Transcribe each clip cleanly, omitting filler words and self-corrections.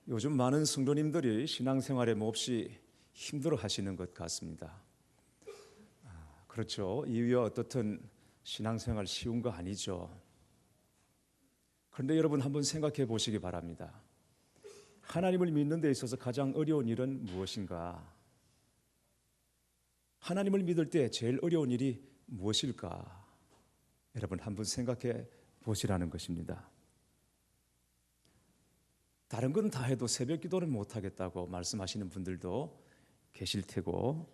요즘 많은 성도님들이 신앙생활에 몹시 힘들어 하시는 것 같습니다. 그렇죠. 이유야 어떻든 신앙생활 쉬운 거 아니죠. 그런데 여러분 한번 생각해 보시기 바랍니다. 하나님을 믿는 데 있어서 가장 어려운 일은 무엇인가? 하나님을 믿을 때 제일 어려운 일이 무엇일까? 여러분 한번 생각해 보시라는 것입니다. 다른 건 다 해도 새벽 기도는 못하겠다고 말씀하시는 분들도 계실 테고,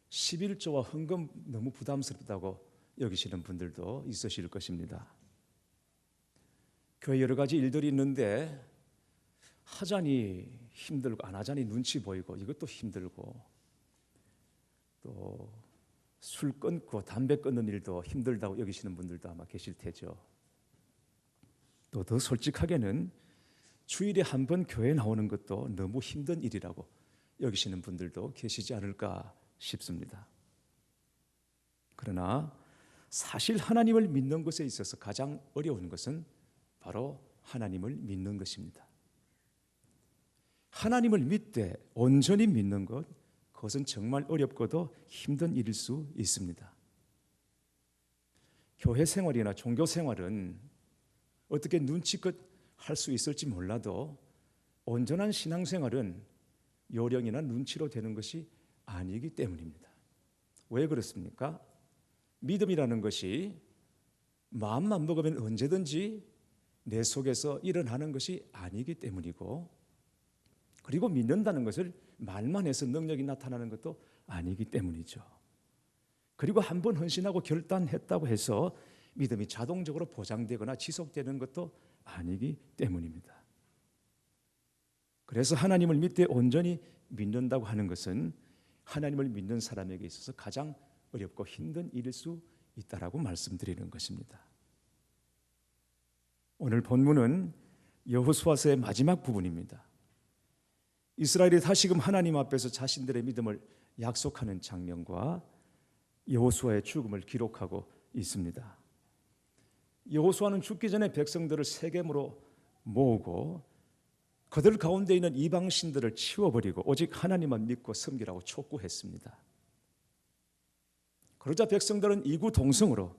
11조와 헌금 너무 부담스럽다고 여기시는 분들도 있으실 것입니다. 교회 여러 가지 일들이 있는데 하자니 힘들고 안 하자니 눈치 보이고 이것도 힘들고, 또 술 끊고 담배 끊는 일도 힘들다고 여기시는 분들도 아마 계실 테죠. 또 더 솔직하게는 주일에 한 번 교회 나오는 것도 너무 힘든 일이라고 여기시는 분들도 계시지 않을까 싶습니다. 그러나 사실 하나님을 믿는 것에 있어서 가장 어려운 것은 바로 하나님을 믿는 것입니다. 하나님을 믿되 온전히 믿는 것, 그것은 정말 어렵고도 힘든 일일 수 있습니다. 교회 생활이나 종교 생활은 어떻게 눈치껏 할 수 있을지 몰라도 온전한 신앙생활은 요령이나 눈치로 되는 것이 아니기 때문입니다. 왜 그렇습니까? 믿음이라는 것이 마음만 먹으면 언제든지 내 속에서 일어나는 것이 아니기 때문이고, 그리고 믿는다는 것을 말만 해서 능력이 나타나는 것도 아니기 때문이죠. 그리고 한번 헌신하고 결단했다고 해서 믿음이 자동적으로 보장되거나 지속되는 것도 아니기 때문입니다. 그래서 하나님을 믿되 온전히 믿는다고 하는 것은 하나님을 믿는 사람에게 있어서 가장 어렵고 힘든 일일 수 있다라고 말씀드리는 것입니다. 오늘 본문은 여호수아서의 마지막 부분입니다. 이스라엘이 다시금 하나님 앞에서 자신들의 믿음을 약속하는 장면과 여호수아의 죽음을 기록하고 있습니다. 여호수아는 죽기 전에 백성들을 세겜으로 모으고 그들 가운데 있는 이방 신들을 치워버리고 오직 하나님만 믿고 섬기라고 촉구했습니다. 그러자 백성들은 이구동성으로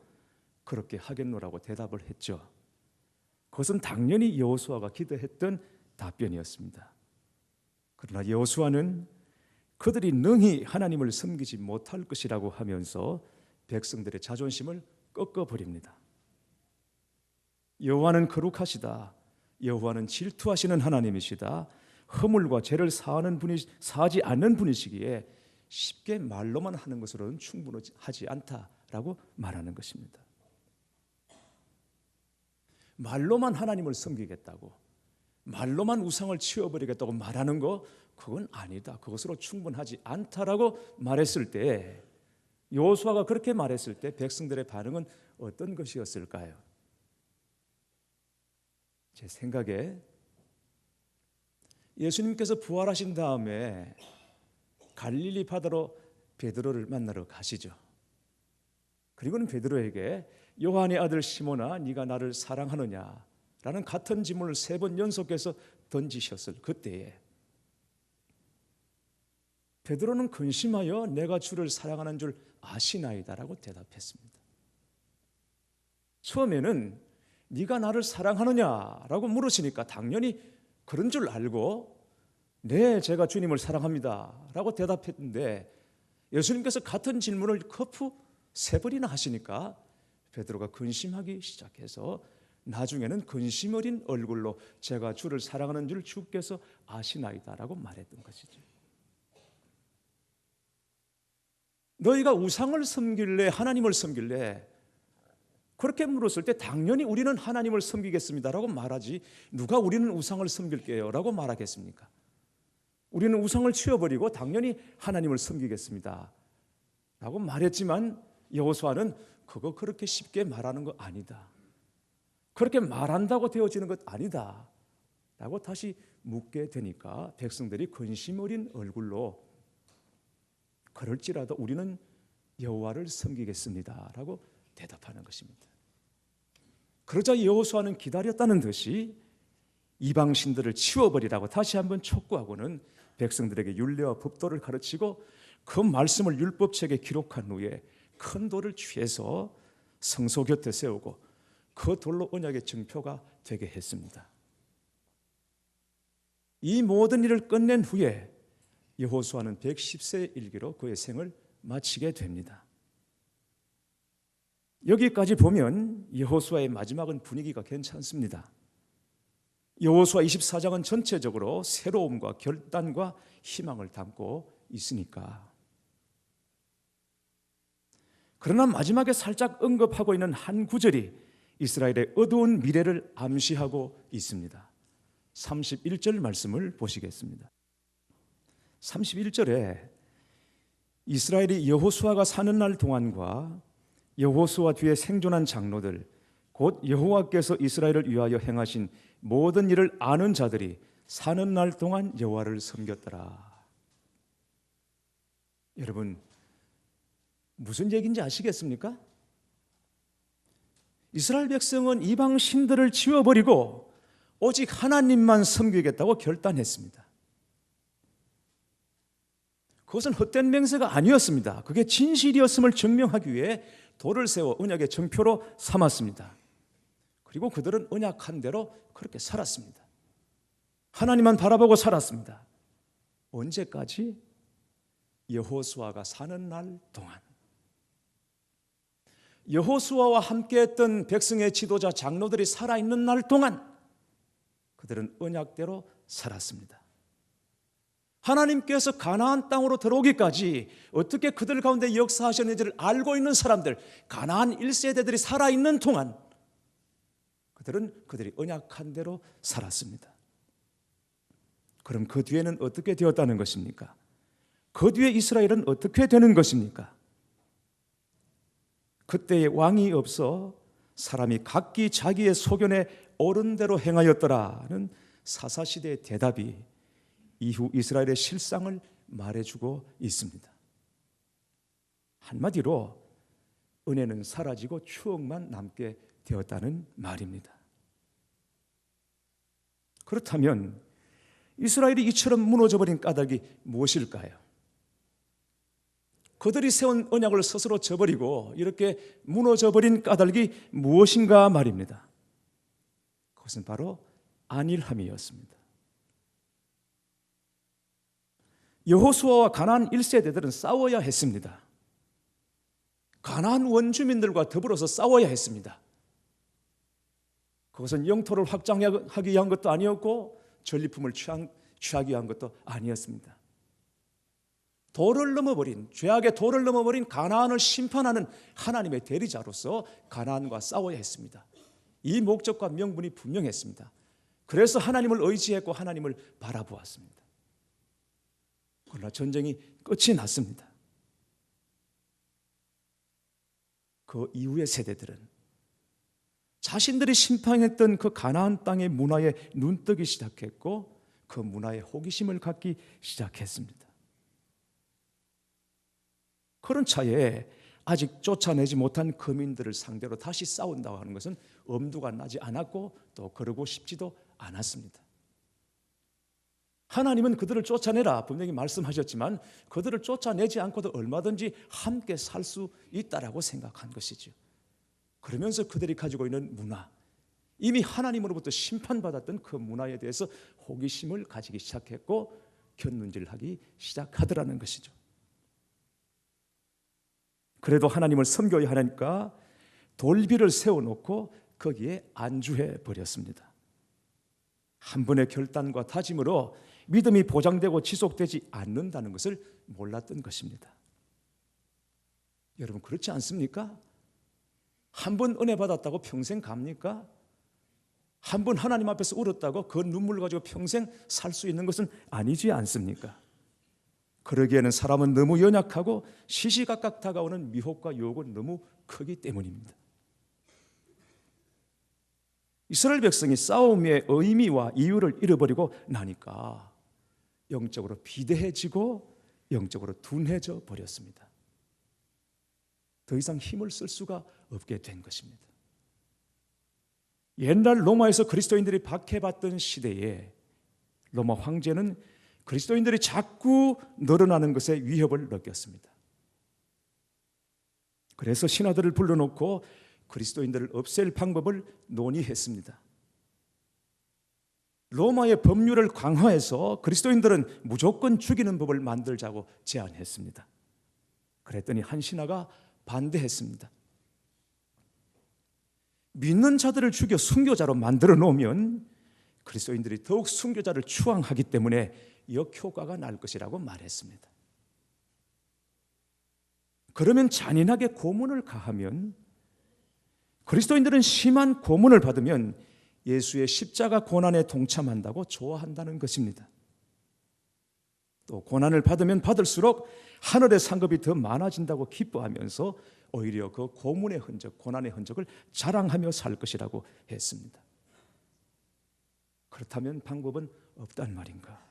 그렇게 하겠노라고 대답을 했죠. 그것은 당연히 여호수아가 기도했던 답변이었습니다. 그러나 여호수아는 그들이 능히 하나님을 섬기지 못할 것이라고 하면서 백성들의 자존심을 꺾어버립니다. 여호와는 거룩하시다. 여호와는 질투하시는 하나님이시다. 허물과 죄를 사하지 않는 분이시기에 쉽게 말로만 하는 것으로는 충분하지 않다라고 말하는 것입니다. 말로만 하나님을 섬기겠다고, 말로만 우상을 치워버리겠다고 말하는 거, 그건 아니다. 그것으로 충분하지 않다라고 말했을 때, 여호수아가 그렇게 말했을 때 백성들의 반응은 어떤 것이었을까요? 제 생각에 예수님께서 부활하신 다음에 갈릴리 바다로 베드로를 만나러 가시죠. 그리고는 베드로에게 요한의 아들 시몬아, 네가 나를 사랑하느냐? 라는 같은 질문을 3번 연속해서 던지셨을 그때에 베드로는 근심하여 내가 주를 사랑하는 줄 아시나이다라고 대답했습니다. 처음에는 네가 나를 사랑하느냐라고 물으시니까 당연히 그런 줄 알고 네, 제가 주님을 사랑합니다 라고 대답했는데, 예수님께서 같은 질문을 거푸 3번이나 하시니까 베드로가 근심하기 시작해서 나중에는 근심 어린 얼굴로 제가 주를 사랑하는 줄 주께서 아시나이다라고 말했던 것이죠. 너희가 우상을 섬길래 하나님을 섬길래 그렇게 물었을 때 당연히 우리는 하나님을 섬기겠습니다라고 말하지, 누가 우리는 우상을 섬길게요 라고 말하겠습니까? 우리는 우상을 치워버리고 당연히 하나님을 섬기겠습니다 라고 말했지만, 여호수아는 그거 그렇게 쉽게 말하는 거 아니다, 그렇게 말한다고 되어지는 것 아니다 라고 다시 묻게 되니까 백성들이 근심 어린 얼굴로 그럴지라도 우리는 여호와를 섬기겠습니다 라고 대답하는 것입니다. 그러자 여호수아는 기다렸다는 듯이 이방 신들을 치워버리라고 다시 한번 촉구하고는 백성들에게 율례와 법도를 가르치고 그 말씀을 율법책에 기록한 후에 큰 돌을 취해서 성소 곁에 세우고 그 돌로 언약의 증표가 되게 했습니다. 이 모든 일을 끝낸 후에 여호수아는 110세에 일기로 그의 생을 마치게 됩니다. 여기까지 보면 여호수아의 마지막은 분위기가 괜찮습니다. 여호수아 24장은 전체적으로 새로움과 결단과 희망을 담고 있으니까. 그러나 마지막에 살짝 언급하고 있는 한 구절이 이스라엘의 어두운 미래를 암시하고 있습니다. 31절 말씀을 보시겠습니다. 31절에 이스라엘이 여호수아가 사는 날 동안과 여호수아 뒤에 생존한 장로들 곧 여호와께서 이스라엘을 위하여 행하신 모든 일을 아는 자들이 사는 날 동안 여호와를 섬겼더라. 여러분, 무슨 얘기인지 아시겠습니까? 이스라엘 백성은 이방 신들을 지워버리고 오직 하나님만 섬기겠다고 결단했습니다. 그것은 헛된 맹세가 아니었습니다. 그게 진실이었음을 증명하기 위해 돌을 세워 언약의 증표로 삼았습니다. 그리고 그들은 언약한 대로 그렇게 살았습니다. 하나님만 바라보고 살았습니다. 언제까지? 여호수아가 사는 날 동안. 여호수아와 함께했던 백성의 지도자 장로들이 살아있는 날 동안 그들은 언약대로 살았습니다. 하나님께서 가나안 땅으로 들어오기까지 어떻게 그들 가운데 역사하셨는지를 알고 있는 사람들, 가나안 1세대들이 살아있는 동안 그들이 언약한 대로 살았습니다. 그럼 그 뒤에는 어떻게 되었다는 것입니까? 그 뒤에 이스라엘은 어떻게 되는 것입니까? 그때의 왕이 없어 사람이 각기 자기의 소견에 옳은 대로 행하였더라는 사사시대의 대답이 이후 이스라엘의 실상을 말해주고 있습니다. 한마디로 은혜는 사라지고 추억만 남게 되었다는 말입니다. 그렇다면 이스라엘이 이처럼 무너져버린 까닭이 무엇일까요? 그들이 세운 언약을 스스로 저버리고 이렇게 무너져버린 까닭이 무엇인가 말입니다. 그것은 바로 안일함이었습니다. 여호수아와 가나안 1세대들은 싸워야 했습니다. 가나안 원주민들과 더불어서 싸워야 했습니다. 그것은 영토를 확장하기 위한 것도 아니었고 전리품을 취하기 위한 것도 아니었습니다. 죄악의 도를 넘어버린 가나안을 심판하는 하나님의 대리자로서 가나안과 싸워야 했습니다. 이 목적과 명분이 분명했습니다. 그래서 하나님을 의지했고 하나님을 바라보았습니다. 그러나 전쟁이 끝이 났습니다. 그 이후의 세대들은 자신들이 심판했던 그 가나안 땅의 문화에 눈뜨기 시작했고 그 문화에 호기심을 갖기 시작했습니다. 그런 차에 아직 쫓아내지 못한 거민들을 상대로 다시 싸운다고 하는 것은 엄두가 나지 않았고 또 그러고 싶지도 않았습니다. 하나님은 그들을 쫓아내라 분명히 말씀하셨지만 그들을 쫓아내지 않고도 얼마든지 함께 살 수 있다라고 생각한 것이죠. 그러면서 그들이 가지고 있는 문화, 이미 하나님으로부터 심판받았던 그 문화에 대해서 호기심을 가지기 시작했고 곁눈질하기 시작하더라는 것이죠. 그래도 하나님을 섬겨야 하니까 돌비를 세워놓고 거기에 안주해 버렸습니다. 한 번의 결단과 다짐으로 믿음이 보장되고 지속되지 않는다는 것을 몰랐던 것입니다. 여러분 그렇지 않습니까? 한 번 은혜 받았다고 평생 갑니까? 한 번 하나님 앞에서 울었다고 그 눈물 가지고 평생 살 수 있는 것은 아니지 않습니까? 그러기에는 사람은 너무 연약하고 시시각각 다가오는 미혹과 유혹은 너무 크기 때문입니다. 이스라엘 백성이 싸움의 의미와 이유를 잃어버리고 나니까 영적으로 비대해지고 영적으로 둔해져 버렸습니다. 더 이상 힘을 쓸 수가 없게 된 것입니다. 옛날 로마에서 그리스도인들이 박해받던 시대에 로마 황제는 그리스도인들이 자꾸 늘어나는 것에 위협을 느꼈습니다. 그래서 신하들을 불러놓고 그리스도인들을 없앨 방법을 논의했습니다. 로마의 법률을 강화해서 그리스도인들은 무조건 죽이는 법을 만들자고 제안했습니다. 그랬더니 한 신하가 반대했습니다. 믿는 자들을 죽여 순교자로 만들어 놓으면 그리스도인들이 더욱 순교자를 추앙하기 때문에 역효과가 날 것이라고 말했습니다. 그러면 잔인하게 고문을 가하면 그리스도인들은 심한 고문을 받으면 예수의 십자가 고난에 동참한다고 좋아한다는 것입니다. 또 고난을 받으면 받을수록 하늘의 상급이 더 많아진다고 기뻐하면서 오히려 그 고문의 흔적, 고난의 흔적을 자랑하며 살 것이라고 했습니다. 그렇다면 방법은 없단 말인가?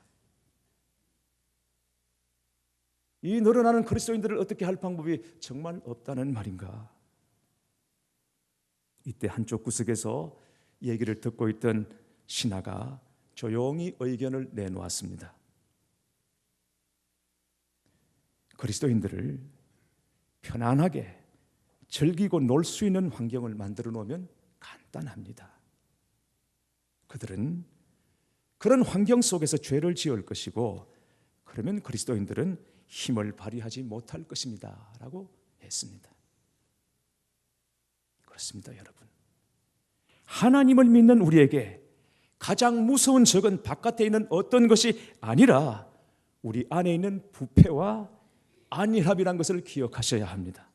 이 늘어나는 그리스도인들을 어떻게 할 방법이 정말 없다는 말인가? 이때 한쪽 구석에서 얘기를 듣고 있던 신하가 조용히 의견을 내놓았습니다. 그리스도인들을 편안하게 즐기고 놀 수 있는 환경을 만들어 놓으면 간단합니다. 그들은 그런 환경 속에서 죄를 지을 것이고 그러면 그리스도인들은 힘을 발휘하지 못할 것입니다 라고 했습니다. 그렇습니다, 여러분. 하나님을 믿는 우리에게 가장 무서운 적은 바깥에 있는 어떤 것이 아니라 우리 안에 있는 부패와 안일함이라는 것을 기억하셔야 합니다.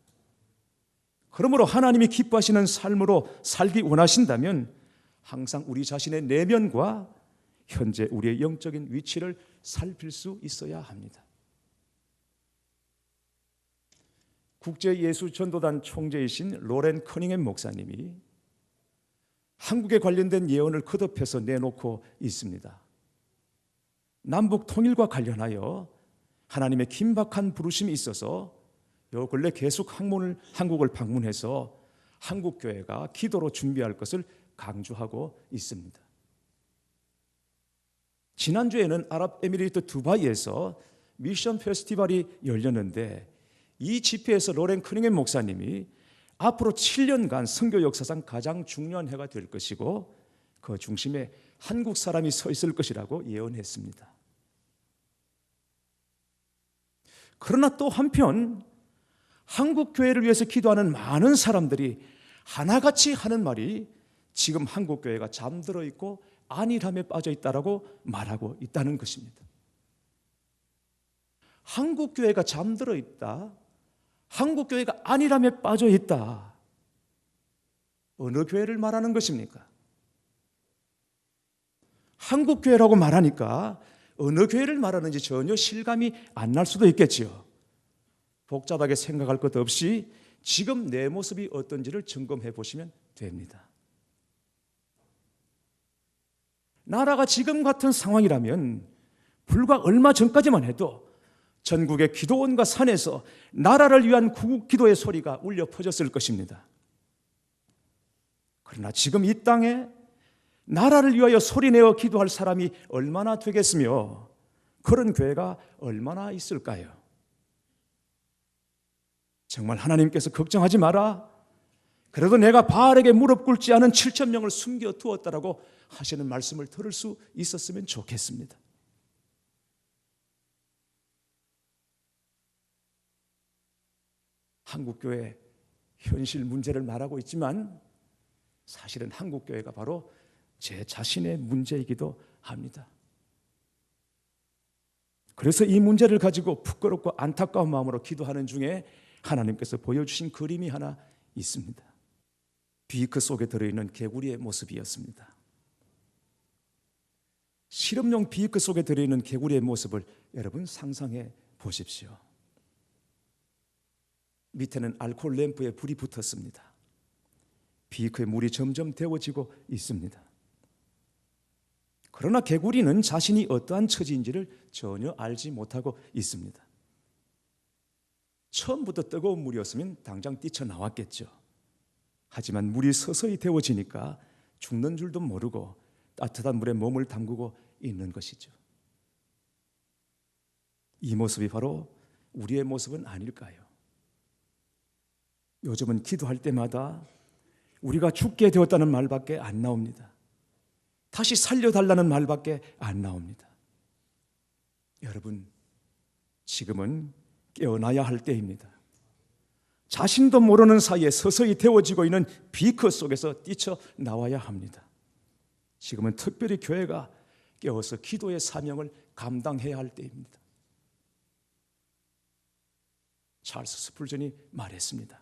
그러므로 하나님이 기뻐하시는 삶으로 살기 원하신다면 항상 우리 자신의 내면과 현재 우리의 영적인 위치를 살필 수 있어야 합니다. 국제예수전도단 총재이신 로렌 커닝햄 목사님이 한국에 관련된 예언을 거듭해서 내놓고 있습니다. 남북 통일과 관련하여 하나님의 긴박한 부르심이 있어서 요 근래 계속 한국을 방문해서 한국교회가 기도로 준비할 것을 강조하고 있습니다. 지난주에는 아랍에미리트 두바이에서 미션 페스티벌이 열렸는데 이 집회에서 로렌 커닝햄 목사님이 앞으로 7년간 선교 역사상 가장 중요한 해가 될 것이고 그 중심에 한국 사람이 서 있을 것이라고 예언했습니다. 그러나 또 한편 한국 교회를 위해서 기도하는 많은 사람들이 하나같이 하는 말이 지금 한국 교회가 잠들어 있고 안일함에 빠져 있다라고 말하고 있다는 것입니다. 한국 교회가 잠들어 있다. 한국 교회가 안일함에 빠져 있다. 어느 교회를 말하는 것입니까? 한국 교회라고 말하니까 어느 교회를 말하는지 전혀 실감이 안 날 수도 있겠지요. 복잡하게 생각할 것 없이 지금 내 모습이 어떤지를 점검해 보시면 됩니다. 나라가 지금 같은 상황이라면 불과 얼마 전까지만 해도 전국의 기도원과 산에서 나라를 위한 구국 기도의 소리가 울려 퍼졌을 것입니다. 그러나 지금 이 땅에 나라를 위하여 소리내어 기도할 사람이 얼마나 되겠으며 그런 교회가 얼마나 있을까요? 정말 하나님께서 걱정하지 마라. 그래도 내가 바알에게 무릎 꿇지 않은 7,000명을 숨겨두었다라고 하시는 말씀을 들을 수 있었으면 좋겠습니다. 한국교회 현실 문제를 말하고 있지만 사실은 한국교회가 바로 제 자신의 문제이기도 합니다. 그래서 이 문제를 가지고 부끄럽고 안타까운 마음으로 기도하는 중에 하나님께서 보여주신 그림이 하나 있습니다. 비크 속에 들어있는 개구리의 모습이었습니다. 실험용 비크 속에 들어있는 개구리의 모습을 여러분 상상해 보십시오. 밑에는 알코올 램프에 불이 붙었습니다. 비크에 물이 점점 데워지고 있습니다. 그러나 개구리는 자신이 어떠한 처지인지를 전혀 알지 못하고 있습니다. 처음부터 뜨거운 물이었으면 당장 뛰쳐나왔겠죠. 하지만 물이 서서히 데워지니까 죽는 줄도 모르고 따뜻한 물에 몸을 담그고 있는 것이죠. 이 모습이 바로 우리의 모습은 아닐까요? 요즘은 기도할 때마다 우리가 죽게 되었다는 말밖에 안 나옵니다. 다시 살려달라는 말밖에 안 나옵니다. 여러분, 지금은 깨어나야 할 때입니다. 자신도 모르는 사이에 서서히 데워지고 있는 비커 속에서 뛰쳐나와야 합니다. 지금은 특별히 교회가 깨어서 기도의 사명을 감당해야 할 때입니다. 찰스 스풀전이 말했습니다.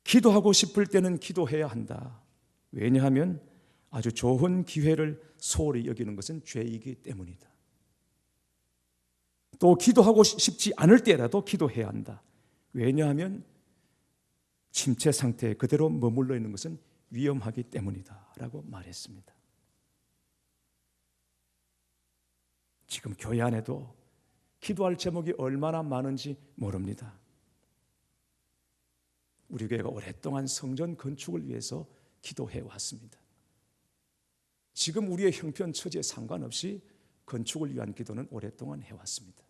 기도하고 싶을 때는 기도해야 한다. 왜냐하면 아주 좋은 기회를 소홀히 여기는 것은 죄이기 때문이다. 또 기도하고 싶지 않을 때라도 기도해야 한다. 왜냐하면 침체 상태에 그대로 머물러 있는 것은 위험하기 때문이다 라고 말했습니다. 지금 교회 안에도 기도할 제목이 얼마나 많은지 모릅니다. 우리 교회가 오랫동안 성전 건축을 위해서 기도해 왔습니다. 지금 우리의 형편 처지에 상관없이 건축을 위한 기도는 오랫동안 해왔습니다.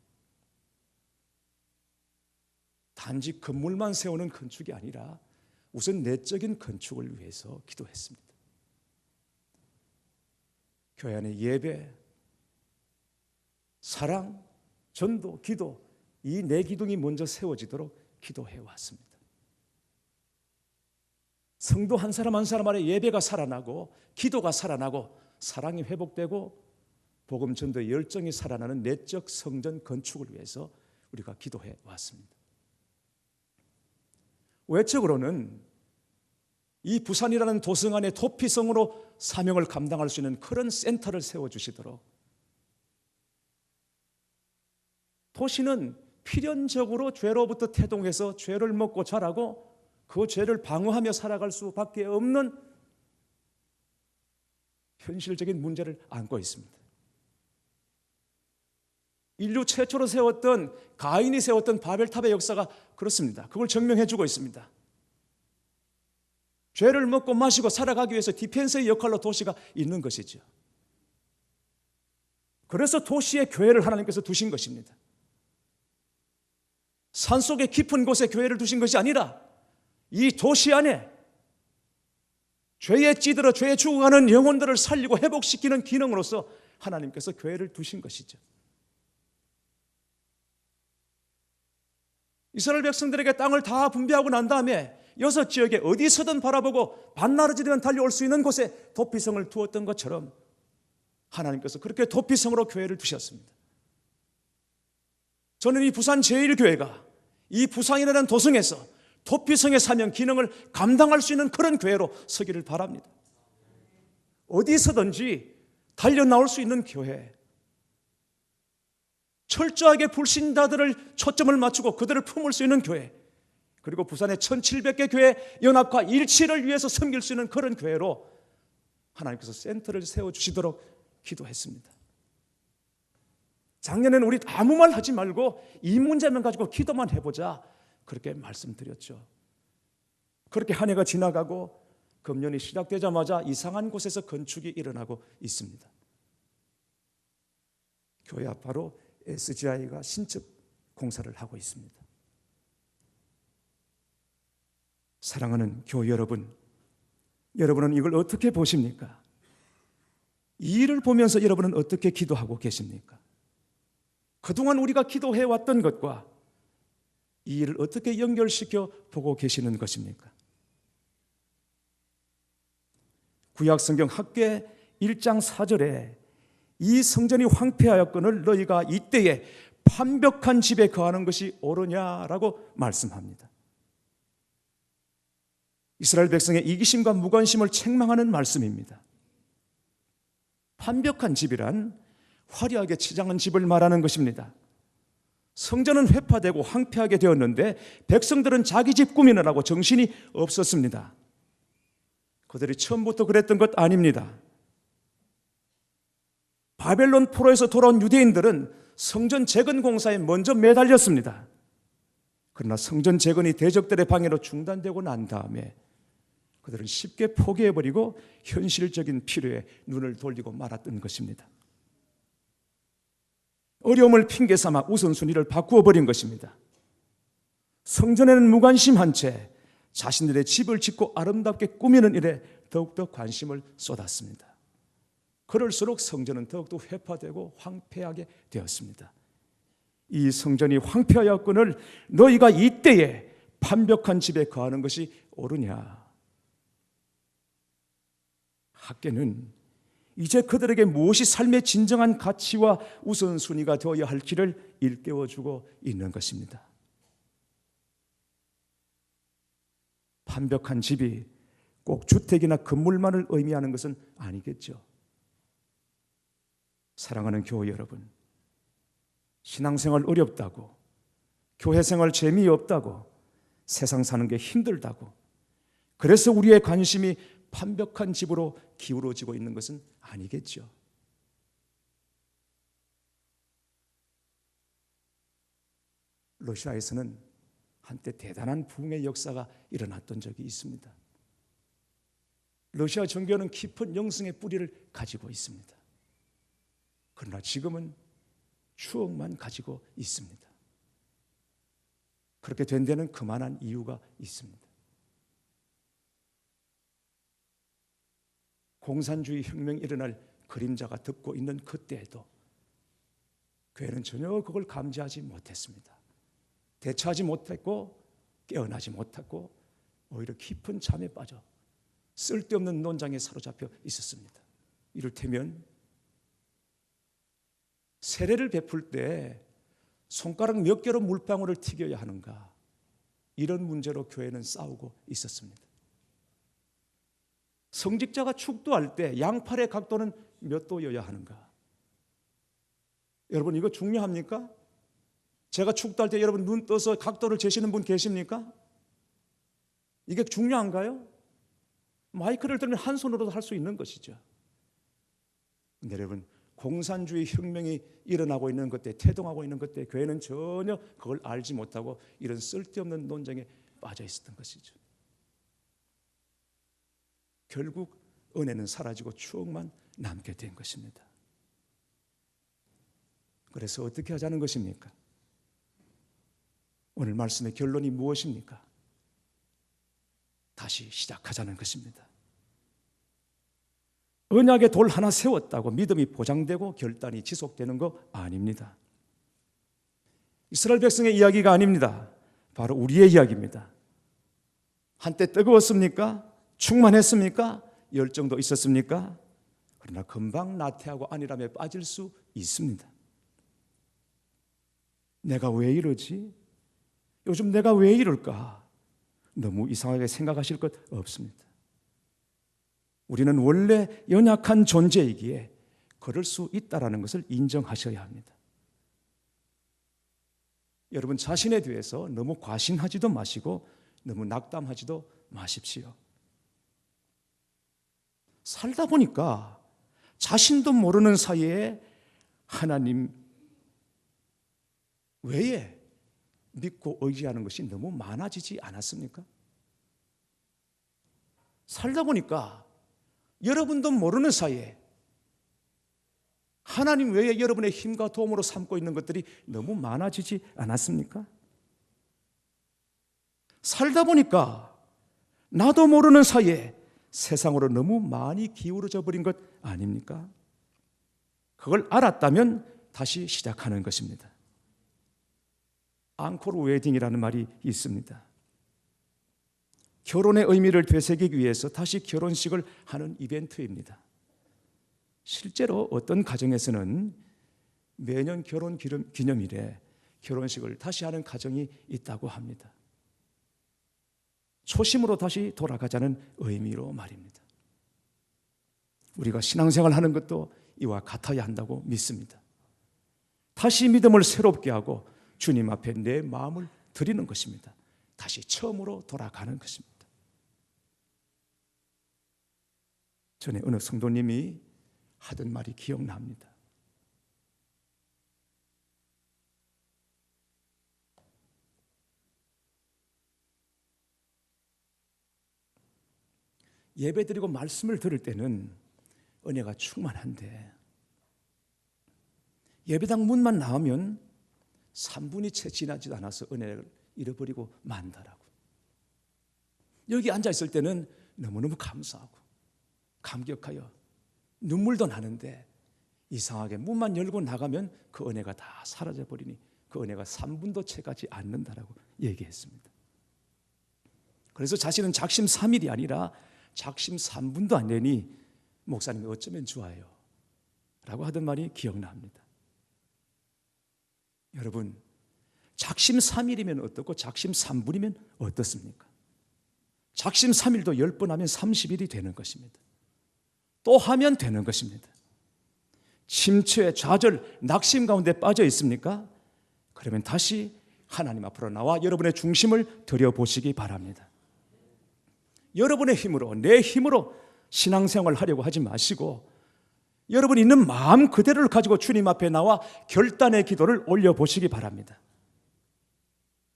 단지 건물만 세우는 건축이 아니라 우선 내적인 건축을 위해서 기도했습니다. 교회 안에 예배, 사랑, 전도, 기도, 이 네 기둥이 먼저 세워지도록 기도해 왔습니다. 성도 한 사람 한 사람 안에 예배가 살아나고 기도가 살아나고 사랑이 회복되고 복음 전도의 열정이 살아나는 내적 성전 건축을 위해서 우리가 기도해 왔습니다. 외적으로는 이 부산이라는 도성 안에 도피성으로 사명을 감당할 수 있는 그런 센터를 세워주시도록, 도시는 필연적으로 죄로부터 태동해서 죄를 먹고 자라고 그 죄를 방어하며 살아갈 수밖에 없는 현실적인 문제를 안고 있습니다. 인류 최초로 세웠던 가인이 세웠던 바벨탑의 역사가 그렇습니다. 그걸 증명해 주고 있습니다. 죄를 먹고 마시고 살아가기 위해서 디펜스의 역할로 도시가 있는 것이죠. 그래서 도시에 교회를 하나님께서 두신 것입니다. 산속의 깊은 곳에 교회를 두신 것이 아니라 이 도시 안에 죄에 찌들어 죄에 죽어가는 영혼들을 살리고 회복시키는 기능으로서 하나님께서 교회를 두신 것이죠. 이스라엘 백성들에게 땅을 다 분배하고 난 다음에 6지역에 어디서든 바라보고 반나절이면 되면 달려올 수 있는 곳에 도피성을 두었던 것처럼 하나님께서 그렇게 도피성으로 교회를 두셨습니다. 저는 이 부산 제1교회가 이 부산이라는 도성에서 도피성의 사명 기능을 감당할 수 있는 그런 교회로 서기를 바랍니다. 어디서든지 달려나올 수 있는 교회, 철저하게 불신자들을 초점을 맞추고 그들을 품을 수 있는 교회, 그리고 부산의 1700개 교회 연합과 일치를 위해서 섬길 수 있는 그런 교회로 하나님께서 센터를 세워주시도록 기도했습니다. 작년에는 우리 아무 말 하지 말고 이 문제만 가지고 기도만 해보자, 그렇게 말씀드렸죠. 그렇게 한 해가 지나가고 금년이 시작되자마자 이상한 곳에서 건축이 일어나고 있습니다. 교회 앞 바로 SGI가 신축 공사를 하고 있습니다. 사랑하는 교회 여러분, 여러분은 이걸 어떻게 보십니까? 이 일을 보면서 여러분은 어떻게 기도하고 계십니까? 그동안 우리가 기도해왔던 것과 이 일을 어떻게 연결시켜 보고 계시는 것입니까? 구약성경 학궤 1장 4절에 이 성전이 황폐하였거늘 너희가 이때에 판벽한 집에 거하는 것이 옳으냐라고 말씀합니다. 이스라엘 백성의 이기심과 무관심을 책망하는 말씀입니다. 판벽한 집이란 화려하게 치장한 집을 말하는 것입니다. 성전은 회파되고 황폐하게 되었는데 백성들은 자기 집 꾸미느라고 정신이 없었습니다. 그들이 처음부터 그랬던 것 아닙니다. 바벨론 포로에서 돌아온 유대인들은 성전 재건 공사에 먼저 매달렸습니다. 그러나 성전 재건이 대적들의 방해로 중단되고 난 다음에 그들은 쉽게 포기해버리고 현실적인 필요에 눈을 돌리고 말았던 것입니다. 어려움을 핑계 삼아 우선순위를 바꾸어 버린 것입니다. 성전에는 무관심한 채 자신들의 집을 짓고 아름답게 꾸미는 일에 더욱더 관심을 쏟았습니다. 그럴수록 성전은 더욱더 회파되고 황폐하게 되었습니다. 이 성전이 황폐하였거늘 너희가 이때에 판벽한 집에 거하는 것이 옳으냐? 학개는 이제 그들에게 무엇이 삶의 진정한 가치와 우선순위가 되어야 할지를 일깨워주고 있는 것입니다. 판벽한 집이 꼭 주택이나 건물만을 의미하는 것은 아니겠죠. 사랑하는 교회 여러분, 신앙생활 어렵다고, 교회생활 재미없다고, 세상 사는 게 힘들다고, 그래서 우리의 관심이 판벽한 집으로 기울어지고 있는 것은 아니겠죠. 러시아에서는 한때 대단한 부흥의 역사가 일어났던 적이 있습니다. 러시아 종교는 깊은 영성의 뿌리를 가지고 있습니다. 그러나 지금은 추억만 가지고 있습니다. 그렇게 된 데는 그만한 이유가 있습니다. 공산주의 혁명이 일어날 그림자가 덮고 있는 그때에도 교회는 전혀 그걸 감지하지 못했습니다. 대처하지 못했고 깨어나지 못했고 오히려 깊은 잠에 빠져 쓸데없는 논장에 사로잡혀 있었습니다. 이를테면 세례를 베풀 때 손가락 몇 개로 물방울을 튀겨야 하는가, 이런 문제로 교회는 싸우고 있었습니다. 성직자가 축도할 때 양팔의 각도는 몇 도여야 하는가? 여러분, 이거 중요합니까? 제가 축도할 때 여러분 눈 떠서 각도를 재시는 분 계십니까? 이게 중요한가요? 마이크를 들면 한 손으로도 할 수 있는 것이죠. 근데 여러분, 공산주의 혁명이 일어나고 있는 그때, 태동하고 있는 그때 교회는 전혀 그걸 알지 못하고 이런 쓸데없는 논쟁에 빠져 있었던 것이죠. 결국 은혜는 사라지고 추억만 남게 된 것입니다. 그래서 어떻게 하자는 것입니까? 오늘 말씀의 결론이 무엇입니까? 다시 시작하자는 것입니다. 언약의 돌 하나 세웠다고 믿음이 보장되고 결단이 지속되는 거 아닙니다. 이스라엘 백성의 이야기가 아닙니다. 바로 우리의 이야기입니다. 한때 뜨거웠습니까? 충만했습니까? 열정도 있었습니까? 그러나 금방 나태하고 안일함에 빠질 수 있습니다. 내가 왜 이러지? 요즘 내가 왜 이럴까? 너무 이상하게 생각하실 것 없습니다. 우리는 원래 연약한 존재이기에 그럴 수 있다는 것을 인정하셔야 합니다. 여러분, 자신에 대해서 너무 과신하지도 마시고 너무 낙담하지도 마십시오. 살다 보니까 자신도 모르는 사이에 하나님 외에 믿고 의지하는 것이 너무 많아지지 않았습니까? 살다 보니까 여러분도 모르는 사이에 하나님 외에 여러분의 힘과 도움으로 삼고 있는 것들이 너무 많아지지 않았습니까? 살다 보니까 나도 모르는 사이에 세상으로 너무 많이 기울어져 버린 것 아닙니까? 그걸 알았다면 다시 시작하는 것입니다. 앙코르 웨딩이라는 말이 있습니다. 결혼의 의미를 되새기기 위해서 다시 결혼식을 하는 이벤트입니다. 실제로 어떤 가정에서는 매년 결혼 기념일에 결혼식을 다시 하는 가정이 있다고 합니다. 초심으로 다시 돌아가자는 의미로 말입니다. 우리가 신앙생활 하는 것도 이와 같아야 한다고 믿습니다. 다시 믿음을 새롭게 하고 주님 앞에 내 마음을 드리는 것입니다. 다시 처음으로 돌아가는 것입니다. 전에 어느 성도님이 하던 말이 기억납니다. 예배드리고 말씀을 들을 때는 은혜가 충만한데 예배당 문만 나오면 3분이 채 지나지도 않아서 은혜를 잃어버리고 만다라고. 여기 앉아있을 때는 너무너무 감사하고 감격하여 눈물도 나는데 이상하게 문만 열고 나가면 그 은혜가 다 사라져버리니 그 은혜가 3분도 채가지 않는다라고 얘기했습니다. 그래서 자신은 작심 3일이 아니라 작심 3분도 안 되니 목사님이 어쩌면 좋아요 라고 하던 말이 기억납니다. 여러분, 작심 3일이면 어떻고 작심 3분이면 어떻습니까? 작심 3일도 10번 하면 30일이 되는 것입니다. 또 하면 되는 것입니다. 침체, 좌절, 낙심 가운데 빠져 있습니까? 그러면 다시 하나님 앞으로 나와 여러분의 중심을 들여보시기 바랍니다. 여러분의 힘으로, 내 힘으로 신앙생활을 하려고 하지 마시고 여러분 있는 마음 그대로를 가지고 주님 앞에 나와 결단의 기도를 올려보시기 바랍니다.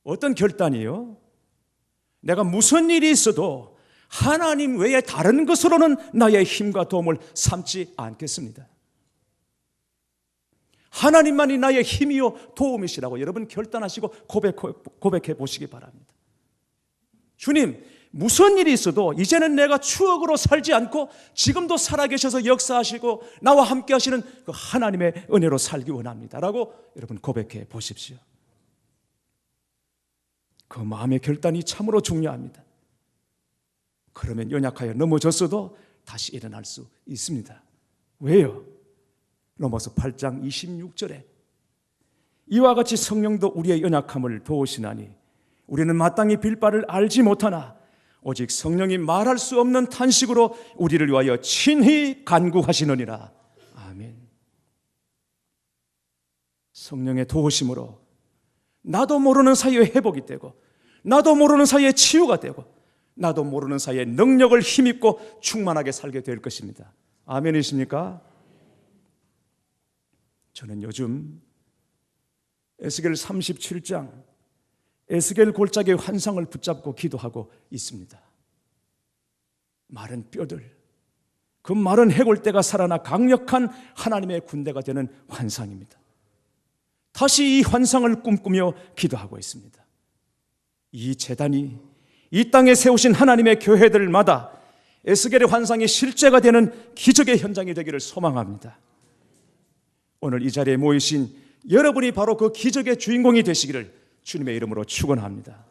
어떤 결단이요? 내가 무슨 일이 있어도 하나님 외에 다른 것으로는 나의 힘과 도움을 삼지 않겠습니다. 하나님만이 나의 힘이요 도움이시라고 여러분 결단하시고 고백해 보시기 바랍니다. 주님, 무슨 일이 있어도 이제는 내가 추억으로 살지 않고 지금도 살아계셔서 역사하시고 나와 함께 하시는 그 하나님의 은혜로 살기 원합니다 라고 여러분 고백해 보십시오. 그 마음의 결단이 참으로 중요합니다. 그러면 연약하여 넘어졌어도 다시 일어날 수 있습니다. 왜요? 로마서 8장 26절에 이와 같이 성령도 우리의 연약함을 도우시나니 우리는 마땅히 빌 바를 알지 못하나 오직 성령이 말할 수 없는 탄식으로 우리를 위하여 친히 간구하시느니라. 아멘. 성령의 도우심으로 나도 모르는 사이에 회복이 되고 나도 모르는 사이에 치유가 되고 나도 모르는 사이에 능력을 힘입고 충만하게 살게 될 것입니다. 아멘이십니까? 저는 요즘 에스겔 37장 에스겔 골짜기의 환상을 붙잡고 기도하고 있습니다. 마른 뼈들, 그 마른 해골대가 살아나 강력한 하나님의 군대가 되는 환상입니다. 다시 이 환상을 꿈꾸며 기도하고 있습니다. 이 제단이 이 땅에 세우신 하나님의 교회들마다 에스겔의 환상이 실제가 되는 기적의 현장이 되기를 소망합니다. 오늘 이 자리에 모이신 여러분이 바로 그 기적의 주인공이 되시기를 주님의 이름으로 축원합니다.